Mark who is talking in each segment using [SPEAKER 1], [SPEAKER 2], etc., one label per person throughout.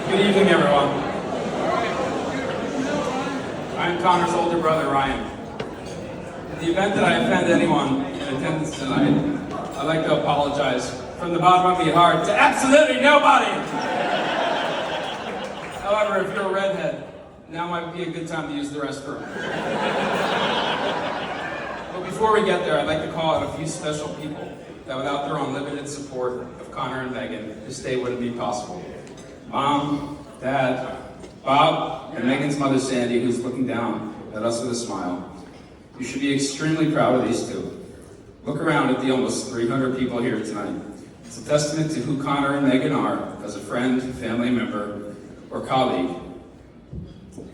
[SPEAKER 1] Good evening, everyone. I'm Connor's older brother, Ryan. In the event that I offend anyone in attendance tonight, I'd like to apologize from the bottom of my heart to absolutely nobody. However, if you're a redhead, now might be a good time to use the restroom. But before we get there, I'd like to call out a few special people that without their unlimited support of Connor and Megan, this day wouldn't be possible. Mom, Dad, Bob, and Megan's mother, Sandy, who's looking down at us with a smile. You should be extremely proud of these two. Look around at the almost 300 people here tonight. It's a testament to who Connor and Megan are as a friend, family member, or colleague.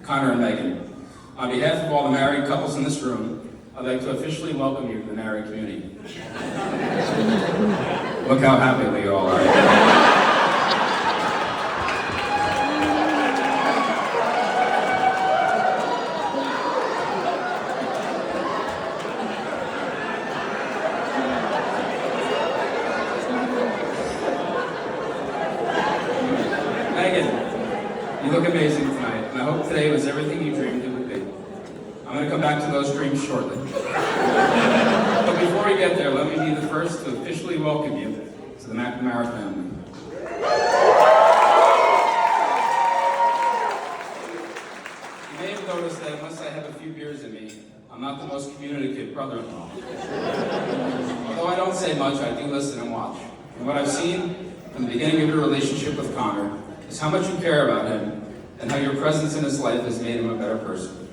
[SPEAKER 1] Connor and Megan, on behalf of all the married couples in this room, I'd like to officially welcome you to the married community. Look how happy we all are. Megan, you look amazing tonight, and I hope today was everything you dreamed it would be. I'm going to come back to those dreams shortly. But before we get there, let me be the first to officially welcome you to the McNamara family. You may have noticed that unless I have a few beers in me, I'm not the most communicative brother-in-law. Although I don't say much, I do listen and watch. And what I've seen from the beginning of your relationship with Connor is how much you care about him and how your presence in his life has made him a better person.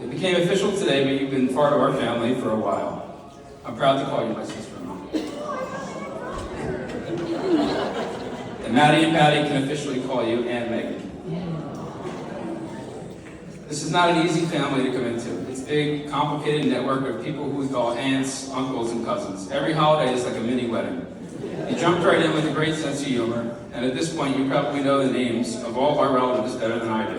[SPEAKER 1] It became official today, but you've been part of our family for a while. I'm proud to call you my sister-in-law. And Maddie and Patty can officially call you Aunt Megan. This is not an easy family to come into. It's a big, complicated network of people who we call aunts, uncles, and cousins. Every holiday is like a mini wedding. You jumped right in with a great sense of humor, and at this point you probably know the names of all of our relatives better than I do.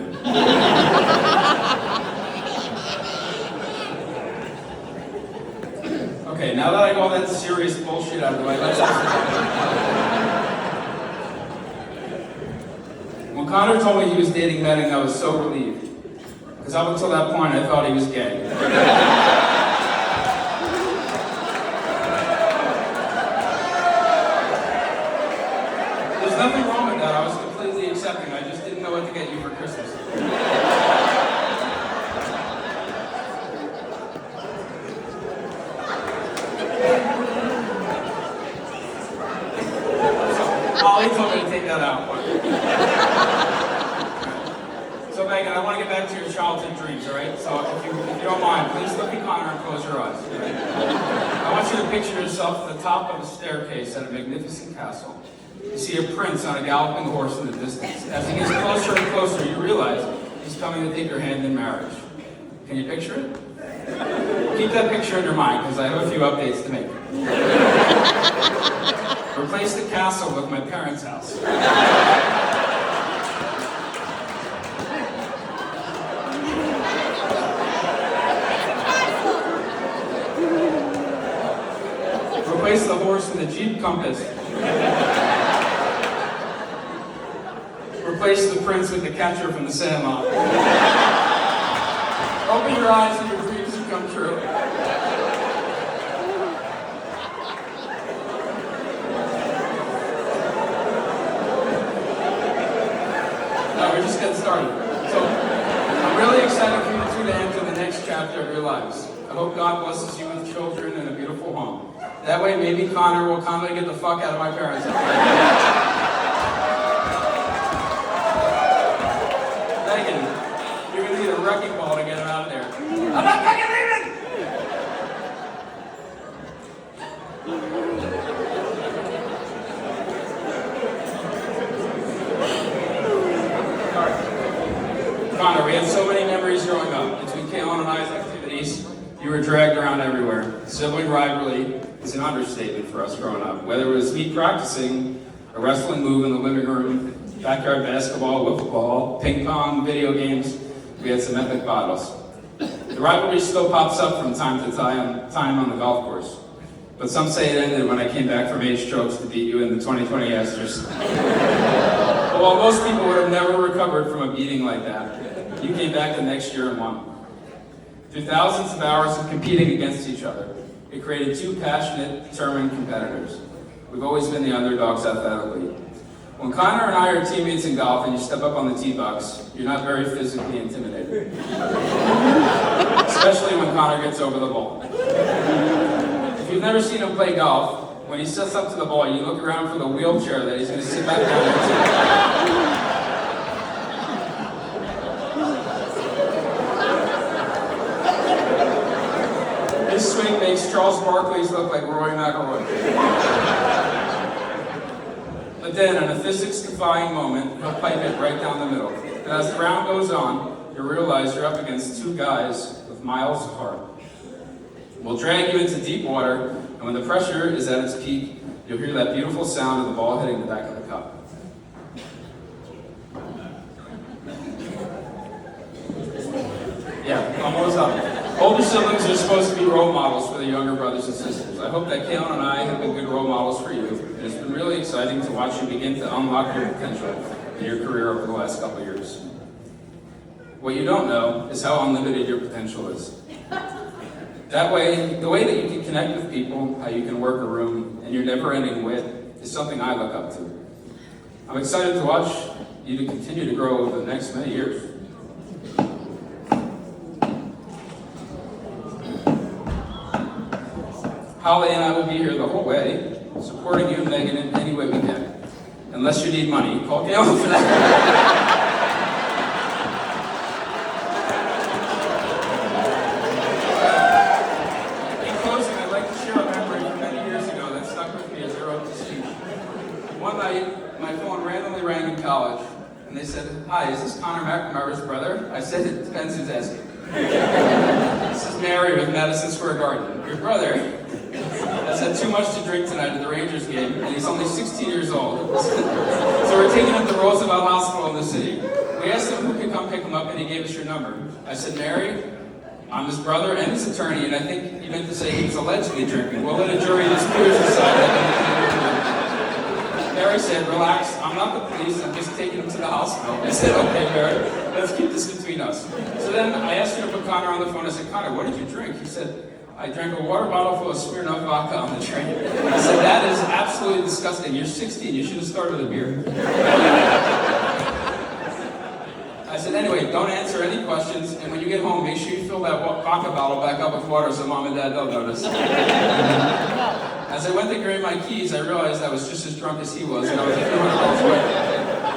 [SPEAKER 1] Okay, now that I got all that serious bullshit out of the way, let's When Connor told me he was dating Megan, I was so relieved. Because up until that point, I thought he was gay. There's nothing wrong with that. I was completely accepting. I just didn't know what to get you for Christmas. Ollie told me to take that out. So Megan, I want to get back to your childhood dreams, all right? So if you don't mind, please look at Connor and close your eyes. Right? I want you to picture yourself at the top of a staircase at a magnificent castle. You see a prince on a galloping horse in the distance. As he gets closer and closer, you realize he's coming to take your hand in marriage. Can you picture it? Keep that picture in your mind, because I have a few updates to make. Replace the castle with my parents' house. Replace the horse with a Jeep Compass. Replace the prince with the catcher from the Sandlot. Open your eyes and your dreams will come true. No, we're just getting started. So, I'm really excited for you two to enter the next chapter of your lives. I hope God blesses you with children and a beautiful home. That way, maybe Connor will come and get the fuck out of my parents' house. Megan, you're gonna need a wrecking ball to get him out of there. I'm not fucking leaving! Connor, we had so many memories growing up. Between Kaylin and I's activities, you were dragged around everywhere. Sibling rivalry is an understatement for us growing up. Whether it was me practicing a wrestling move in the living room, backyard basketball, wiffle ball, ping pong, video games, we had some epic battles. The rivalry still pops up from time to time on the golf course. But some say it ended when I came back from 8 strokes to beat you in the 2020 Masters. While most people would have never recovered from a beating like that, you came back the next year and won. Through thousands of hours of competing against each other, it created two passionate, determined competitors. We've always been the underdogs athletically. When Connor and I are teammates in golf and you step up on the tee box, you're not very physically intimidated. Especially when Connor gets over the ball. If you've never seen him play golf, when he sets up to the ball, you look around for the wheelchair that he's going to sit back down into. His swing makes Charles Barkley's look like Roy McIlroy. But then, in a physics-defying moment, he'll pipe it right down the middle. And as the round goes on, you'll realize you're up against two guys with miles of heart. We'll drag you into deep water, and when the pressure is at its peak, you'll hear that beautiful sound of the ball hitting the back of the cup. Yeah, almost up. Older siblings are supposed to be role models for the younger brothers and sisters. I hope that Kaylin and I have been good role models for you. And it's been really exciting to watch you begin to unlock your potential in your career over the last couple of years. What you don't know is how unlimited your potential is. That way, the way that you can connect with people, how you can work a room, and your never-ending wit is something I look up to. I'm excited to watch you to continue to grow over the next many years. Holly and I will be here the whole way, supporting you and Megan in any way we can. Unless you need money, call Kaylin for that. In closing, I'd like to share a memory from many years ago that stuck with me as I wrote this speech. One night, my phone randomly rang in college, and they said, "Hi, is this Connor McNamara's brother?" I said, "It depends who's asking." "This is Mary with Madison Square Garden. Your brother has had too much to drink tonight at the Rangers game, and he's only 16 years old. So we're taking him to Roosevelt Hospital in the city. We asked him who could come pick him up, and he gave us your number." I said, "Mary, I'm his brother and his attorney, and I think he meant to say he was allegedly drinking. We'll let a jury of his peers decide that." Mary said, "Relax, I'm not the police, I'm just taking him to the hospital." I said, "Okay, Mary, let's keep this between us." So then I asked her to put Connor on the phone. I said, "Connor, what did you drink?" He said, "I drank a water bottle full of Smirnoff vodka on the train." I said, "That is absolutely disgusting. You're 16, you should have started with a beer." I said, "Anyway, don't answer any questions, and when you get home, make sure you fill that vodka bottle back up with water so Mom and Dad don't notice." As I went to grab my keys, I realized I was just as drunk as he was, and I was a few hundred miles away.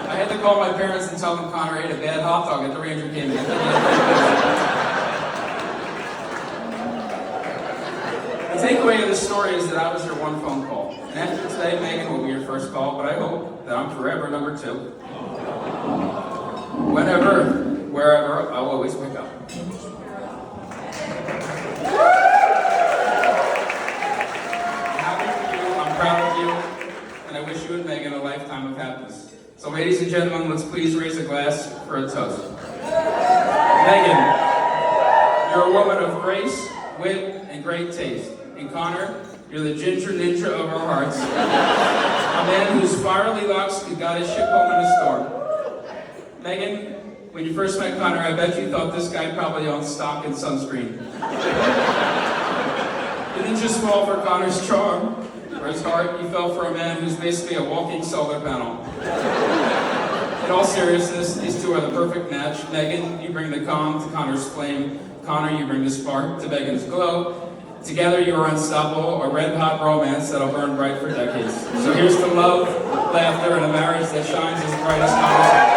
[SPEAKER 1] I had to call my parents and tell them Connor ate a bad hot dog at the Ranger game. The takeaway of this story is that I was your one phone call. And after today, Megan will be your first call, but I hope that I'm forever number two. Whenever, wherever, I'll always pick up. I'm happy for you, I'm proud of you, and I wish you and Megan a lifetime of happiness. So ladies and gentlemen, let's please raise a glass for a toast. Megan, you're a woman of grace, wit, and great taste. And Connor, you're the ginger ninja of our hearts. A man whose fiery locks could guide a ship home in a storm. Megan, when you first met Connor, I bet you thought this guy probably owned stock in sunscreen. You didn't just fall for Connor's charm or his heart, you fell for a man who's basically a walking solar panel. In all seriousness, these two are the perfect match. Megan, you bring the calm to Connor's flame. Connor, you bring the spark to Megan's glow. Together you are unstoppable, a red-hot romance that'll burn bright for decades. So here's to love, laughter, and a marriage that shines as bright as Connor's.